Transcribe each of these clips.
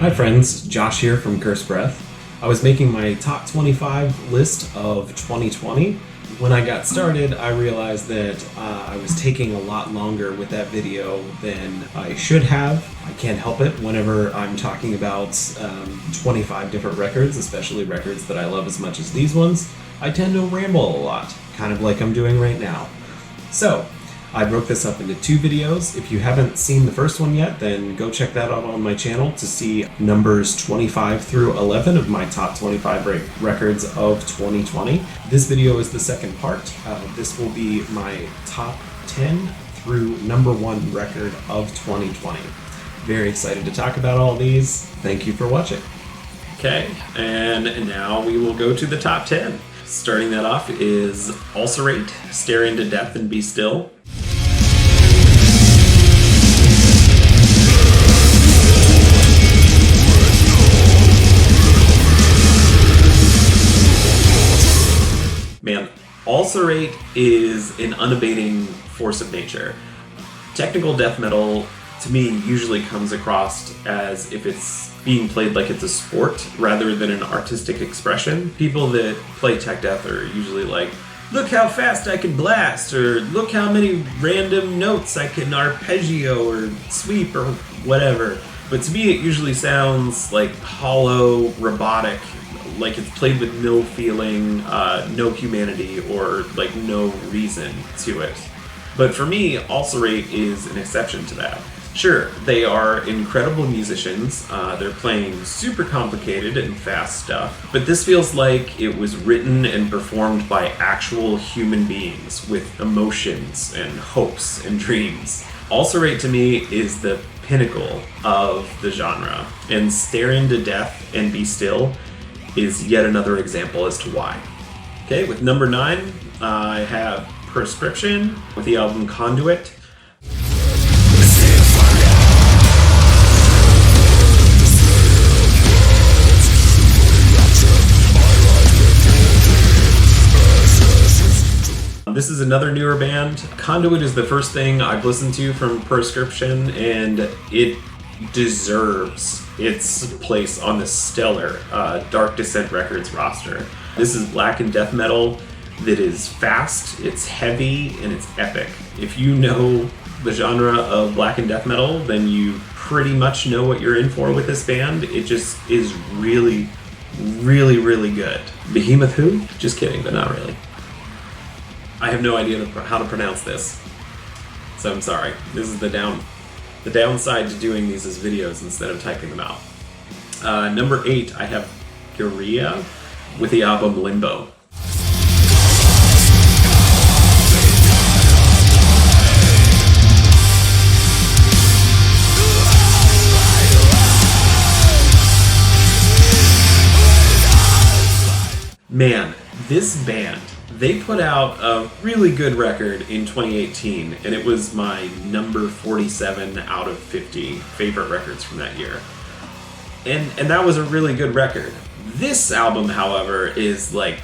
Hi friends, Josh here from Curse Breath. I was making my top 25 list of 2020. When I got started, I realized that I was taking a lot longer with that video than I should have. I can't help it whenever I'm talking about 25 different records, especially records that I love as much as these ones. I tend to ramble a lot, kind of like I'm doing right now. So, I broke this up into 2 videos. If you haven't seen the first one yet, then go check that out on my channel to see numbers 25 through 11 of my top 25 records of 2020. This video is the second part. This will be my top 10 through number 1 record of 2020. Very excited to talk about all these. Thank you for watching. Okay, and now we will go to the top 10. Starting that off is Ulcerate, Stare Into Death and Be Still. Man, Ulcerate is an unabating force of nature. Technical death metal, to me, usually comes across as if it's being played like it's a sport rather than an artistic expression. People that play tech death are usually like, look how fast I can blast, or look how many random notes I can arpeggio or sweep or whatever. But to me, it usually sounds like hollow, robotic, like it's played with no feeling, no humanity, or like no reason to it. But for me, Ulcerate is an exception to that. Sure, they are incredible musicians, they're playing super complicated and fast stuff, but this feels like it was written and performed by actual human beings with emotions and hopes and dreams. Ulcerate to me is the pinnacle of the genre, and Stare Into Death and Be Still is yet another example as to why. Okay, with number 9, I have Proscription with the album Conduit. This is another newer band. Conduit is the first thing I've listened to from Proscription, and it deserves its place on the stellar Dark Descent Records roster. This is black and death metal that is fast, it's heavy, and it's epic. If you know the genre of black and death metal, then you pretty much know what you're in for with this band. It just is really, really, really good. Behemoth who? Just kidding, but not really. I have no idea how to pronounce this, so I'm sorry. This is the downside to doing these as videos instead of typing them out. Number 8, I have Gaerea with the album Limbo. Man, this band, they put out a really good record in 2018, and it was my number 47 out of 50 favorite records from that year. And that was a really good record. This album, however, is like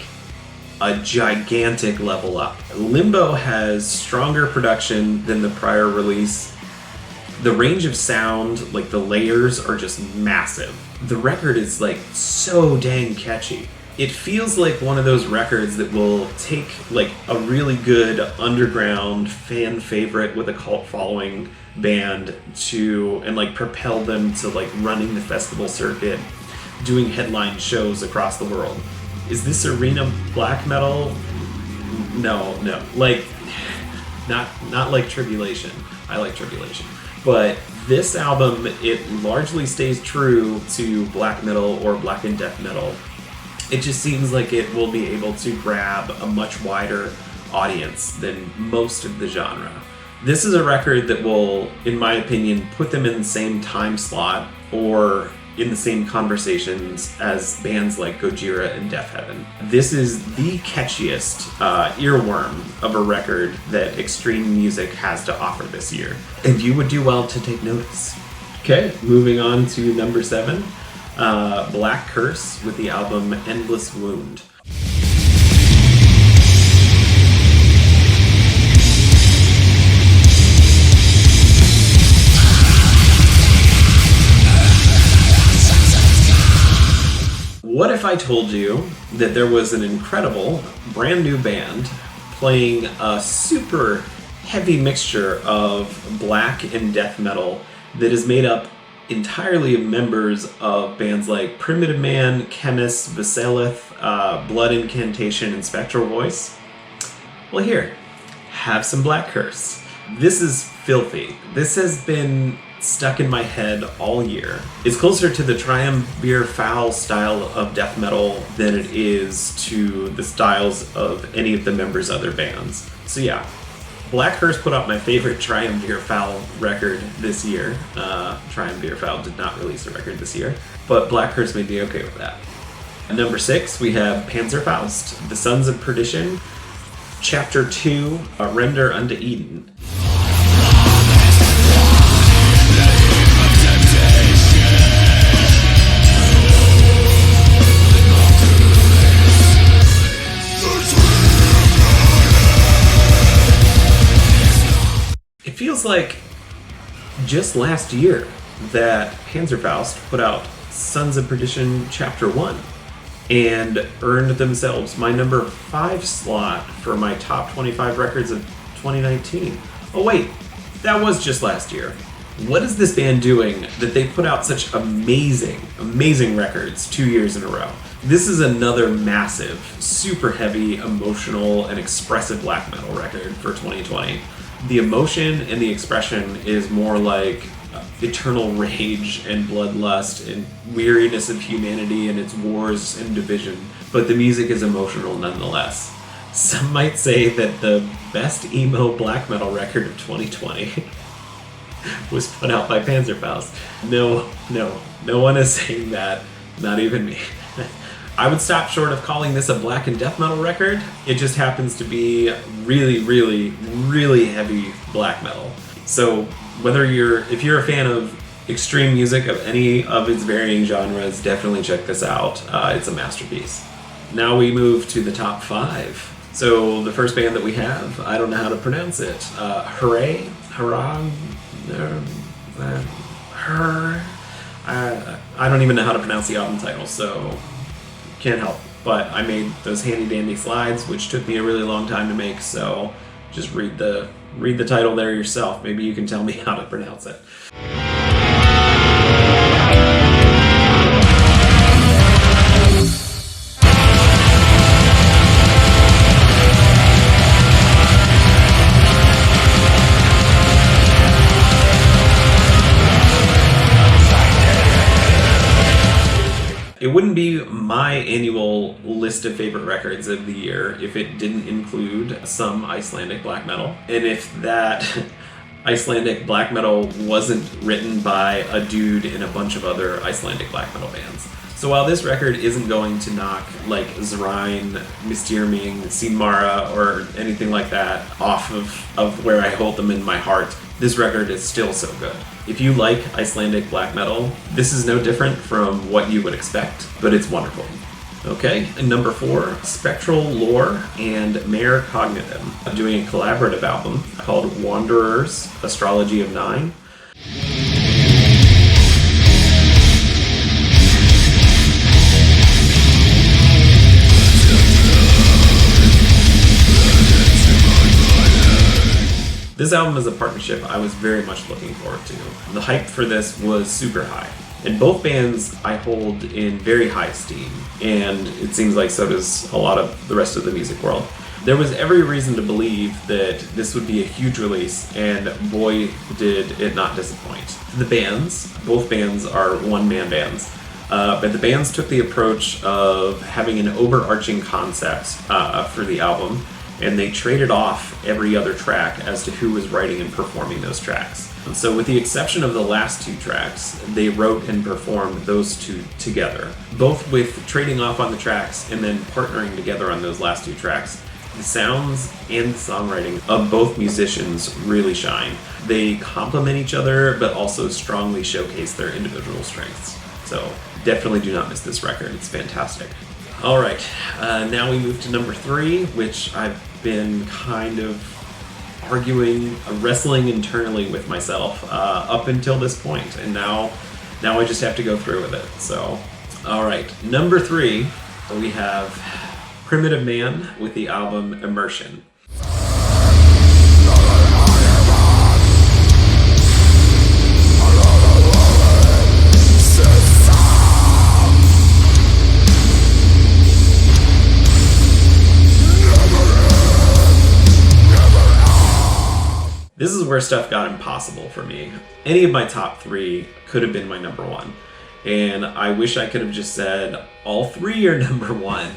a gigantic level up. Limbo has stronger production than the prior release. The range of sound, like the layers, are just massive. The record is like so dang catchy. It feels like one of those records that will take like a really good underground fan favorite with a cult following band and like propel them to like running the festival circuit, doing headline shows across the world. Is this arena black metal? No. Like not like Tribulation. I like Tribulation. But this album, it largely stays true to black metal or black and death metal. It just seems like it will be able to grab a much wider audience than most of the genre. This is a record that will, in my opinion, put them in the same time slot or in the same conversations as bands like Gaerea and Death Heaven. This is the catchiest earworm of a record that extreme music has to offer this year. And you would do well to take notice. Okay, moving on to number 7. Black Curse with the album Endless Wound. if I told you that there was an incredible, brand new band playing a super heavy mixture of black and death metal that is made up entirely of members of bands like Primitive Man, Chemist, Vasalith, Blood Incantation, and Spectral Voice? Well, here, have some Black Curse. This is filthy. This has been stuck in my head all year. It's closer to the Triumphant style of death metal than it is to the styles of any of the members' other bands. So yeah, Black Curse put out my favorite Triumphant record this year. Triumphant did not release a record this year, but Black Curse made me okay with that. At number 6, we have Panzerfaust, The Sons of Perdition, Chapter 2, A Render Unto Eden. It feels like just last year that Panzerfaust put out Sons of Perdition Chapter 1 and earned themselves my number 5 slot for my top 25 records of 2019. Oh wait, that was just last year. What is this band doing that they put out such amazing records 2 years in a row? This is another massive, super heavy, emotional, and expressive black metal record for 2020. The emotion and the expression is more like eternal rage and bloodlust and weariness of humanity and its wars and division, but the music is emotional nonetheless. Some might say that the best emo black metal record of 2020 was put out by Panzerfaust. No one is saying that, not even me. I would stop short of calling this a black and death metal record. It just happens to be really heavy black metal. So if you're a fan of extreme music of any of its varying genres, definitely check this out. It's a masterpiece. Now we move to the top 5. So the first band that we have, I don't know how to pronounce it. Hrae? I don't even know how to pronounce the album title, so can't help. But I made those handy dandy slides, which took me a really long time to make, so just read the title there yourself. Maybe you can tell me how to pronounce it. It wouldn't be my annual list of favorite records of the year if it didn't include some Icelandic black metal. And if that Icelandic black metal wasn't written by a dude in a bunch of other Icelandic black metal bands. So while this record isn't going to knock like Zrine, Mistyrming, Mare, or anything like that off of where I hold them in my heart, this record is still so good. If you like Icelandic black metal, this is no different from what you would expect, but it's wonderful. Okay, and number 4, Spectral Lore and Mare Cognitum, doing a collaborative album called Wanderers, Astrology of 9. This album is a partnership I was very much looking forward to. The hype for this was super high. And both bands I hold in very high esteem, and it seems like so does a lot of the rest of the music world. There was every reason to believe that this would be a huge release, and boy did it not disappoint. Both bands are one-man bands, but the bands took the approach of having an overarching concept for the album, and they traded off every other track as to who was writing and performing those tracks. And so with the exception of the last 2 tracks, they wrote and performed those 2 together, both with trading off on the tracks and then partnering together on those last 2 tracks. The sounds and the songwriting of both musicians really shine. They complement each other, but also strongly showcase their individual strengths. So definitely do not miss this record, it's fantastic. All right, now we move to number 3, which I've been kind of wrestling internally with myself up until this point, and now I just have to go through with it. So Alright, number 3, we have Primitive Man with the album Immersion. This is where stuff got impossible for me. Any of my top 3 could have been my number 1. And I wish I could have just said all 3 are number 1.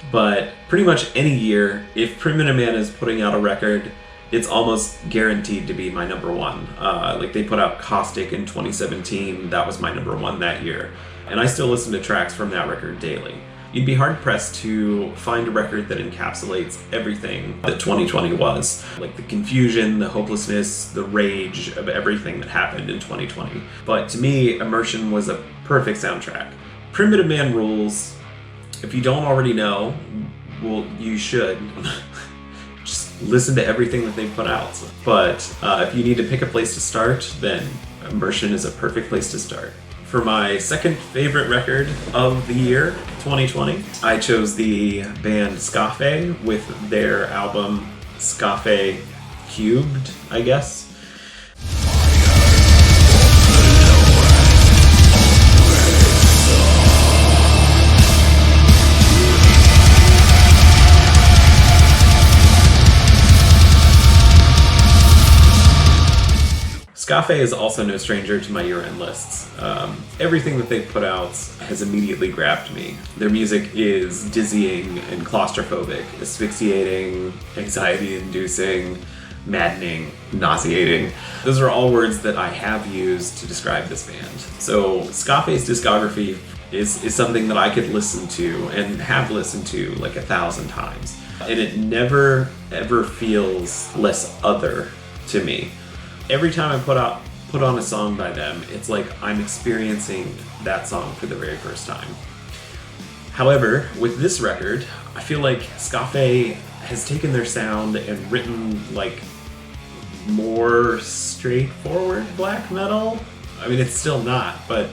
But pretty much any year, if Primitive Man is putting out a record, it's almost guaranteed to be my number 1. Like they put out Caustic in 2017, that was my number 1 that year. And I still listen to tracks from that record daily. You'd be hard-pressed to find a record that encapsulates everything that 2020 was. Like the confusion, the hopelessness, the rage of everything that happened in 2020. But to me, Immersion was a perfect soundtrack. Primitive Man rules. If you don't already know, well, you should. Just listen to everything that they've put out. But if you need to pick a place to start, then Immersion is a perfect place to start. For my second favorite record of the year, 2020, I chose the band Skáphe with their album Skáphe³, I guess. Skáphe is also no stranger to my year-end lists. Everything that they've put out has immediately grabbed me. Their music is dizzying and claustrophobic, asphyxiating, anxiety-inducing, maddening, nauseating. Those are all words that I have used to describe this band. So Skáphe's discography is something that I could listen to and have listened to like 1,000 times. And it never, ever feels less other to me. Every time I put on a song by them, it's like I'm experiencing that song for the very first time. However, with this record, I feel like Skáphe has taken their sound and written like more straightforward black metal. I mean, it's still not, but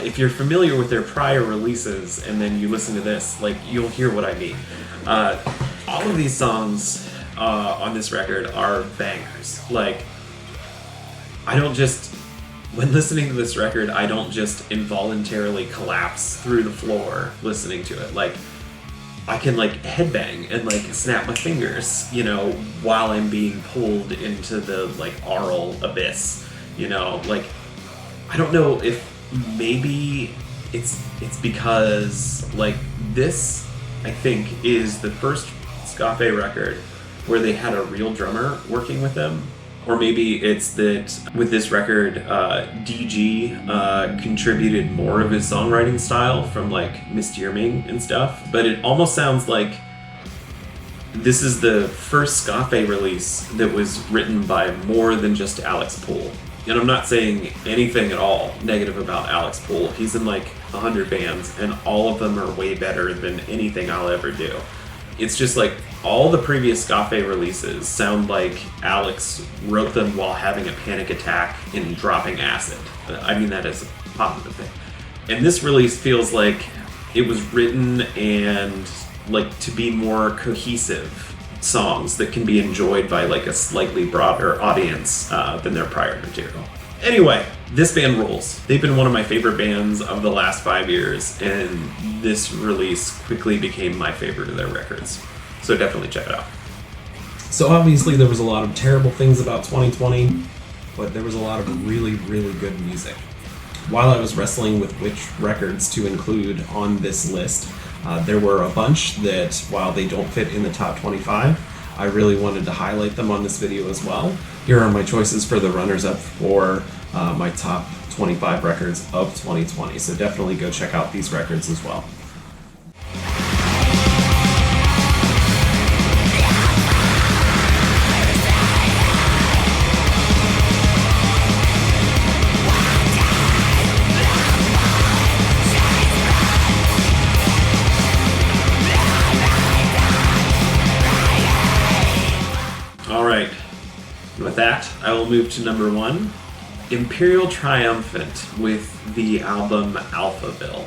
if you're familiar with their prior releases and then you listen to this, like you'll hear what I mean. All of these songs on this record are bangers. Like, when listening to this record, I don't just involuntarily collapse through the floor listening to it. Like, I can like headbang and like snap my fingers, you know, while I'm being pulled into the like aural abyss, you know, like, I don't know if maybe it's because like this, I think, is the first Skáphe record where they had a real drummer working with them. Or maybe it's that with this record, DG contributed more of his songwriting style from like Mystirming and stuff. But it almost sounds like this is the first Skáphe release that was written by more than just Alex Poole. And I'm not saying anything at all negative about Alex Poole. He's in like 100 bands and all of them are way better than anything I'll ever do. It's just like all the previous Skáphe releases sound like Alex wrote them while having a panic attack and dropping acid. I mean that as a positive thing. And this release feels like it was written and like to be more cohesive songs that can be enjoyed by like a slightly broader audience than their prior material. Anyway, this band rules. They've been one of my favorite bands of the last 5 years, and this release quickly became my favorite of their records. So definitely check it out. So obviously there was a lot of terrible things about 2020, but there was a lot of really, really good music. While I was wrestling with which records to include on this list, there were a bunch that, while they don't fit in the top 25, I really wanted to highlight them on this video as well. Here are my choices for the runners-up for my top 25 records of 2020, so definitely go check out these records as well. With that, I will move to number 1, Imperial Triumphant with the album Alphaville.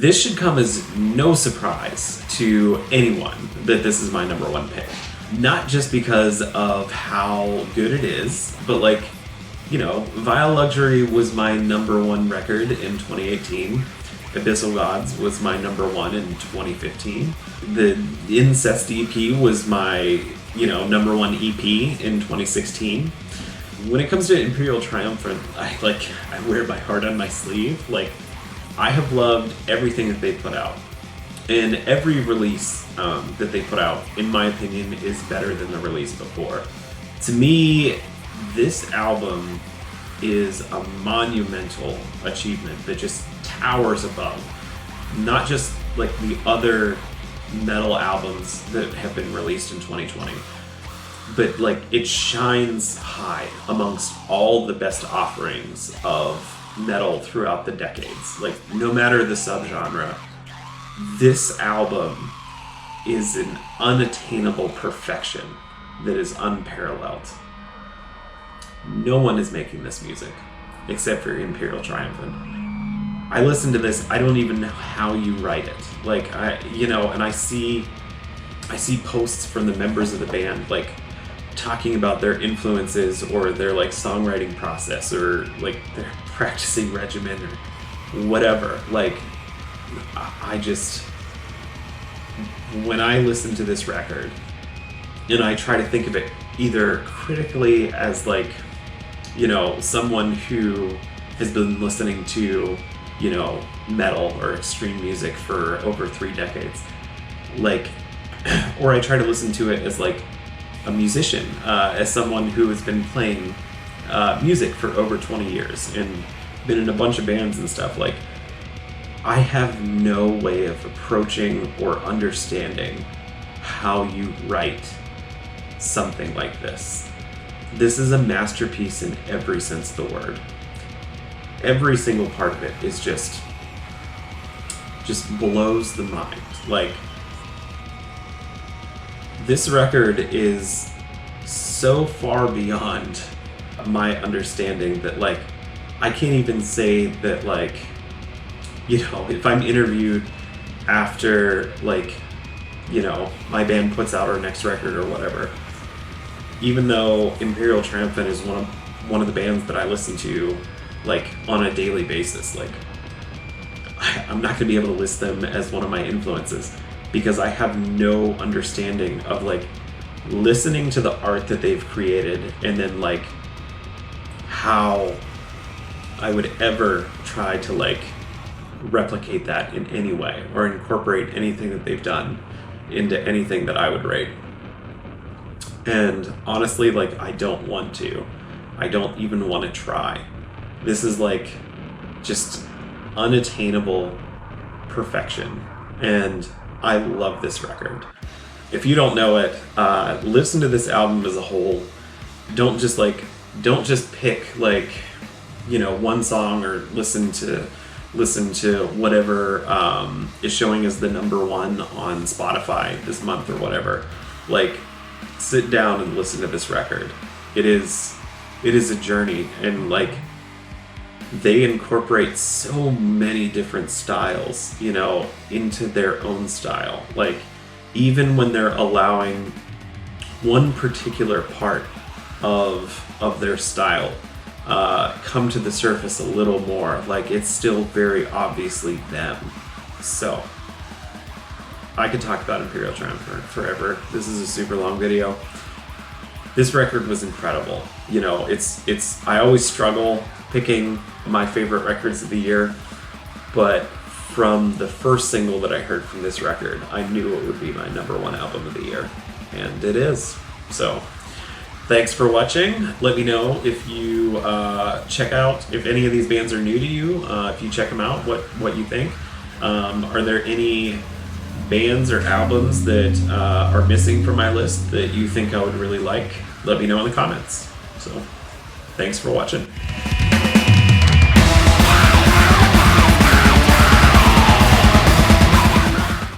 This should come as no surprise to anyone that this is my number one pick. Not just because of how good it is, but like, you know, Vile Luxury was my number one record in 2018. Abyssal Gods was my number one in 2015. The Incest EP was my, you know, number one EP in 2016. When it comes to Imperial Triumphant, I wear my heart on my sleeve. Like, I have loved everything that they put out. And every release that they put out, in my opinion, is better than the release before. To me, this album is a monumental achievement that just towers above not just like the other metal albums that have been released in 2020, but like it shines high amongst all the best offerings of metal throughout the decades. Like, no matter the subgenre, this album is an unattainable perfection that is unparalleled. No one is making this music except for Imperial Triumphant. I listen to this, I don't even know how you write it. Like, and I see posts from the members of the band, like, talking about their influences or their, like, songwriting process or, like, their practicing regimen or whatever. Like, when I listen to this record, and I try to think of it either critically as, like, you know, someone who has been listening to, you know, metal or extreme music for over 3 decades, like, or I try to listen to it as, like, a musician, as someone who has been playing music for over 20 years and been in a bunch of bands and stuff. Like, I have no way of approaching or understanding how you write something like this. This is a masterpiece in every sense of the word. Every single part of it is just blows the mind. Like, this record is so far beyond my understanding that, like, I can't even say that, like, you know, if I'm interviewed after, like, you know, my band puts out our next record or whatever, even though Imperial Triumphant is one of the bands that I listen to, like, on a daily basis, like, I'm not going to be able to list them as one of my influences because I have no understanding of, like, listening to the art that they've created and then, like, how I would ever try to, like, replicate that in any way or incorporate anything that they've done into anything that I would rate. And honestly, like, I don't want to. I don't even want to try. This is, like, just unattainable perfection. And I love this record. If you don't know it, listen to this album as a whole. Don't just pick, like, you know, one song or listen to whatever is showing as the number one on Spotify this month or whatever. Like, sit down and listen to this record. It is a journey, and, like, they incorporate so many different styles, you know, into their own style. Like, even when they're allowing one particular part of their style come to the surface a little more, like, it's still very obviously them. So I could talk about Imperial Triumph forever. This is a super long video. This record was incredible. You know, I always struggle picking my favorite records of the year, but from the first single that I heard from this record, I knew it would be my number one album of the year, and it is. So thanks for watching. Let me know if you check out, if any of these bands are new to you, if you check them out, what you think. Are there any bands or albums that are missing from my list that you think I would really like? Let me know in the comments. So thanks for watching.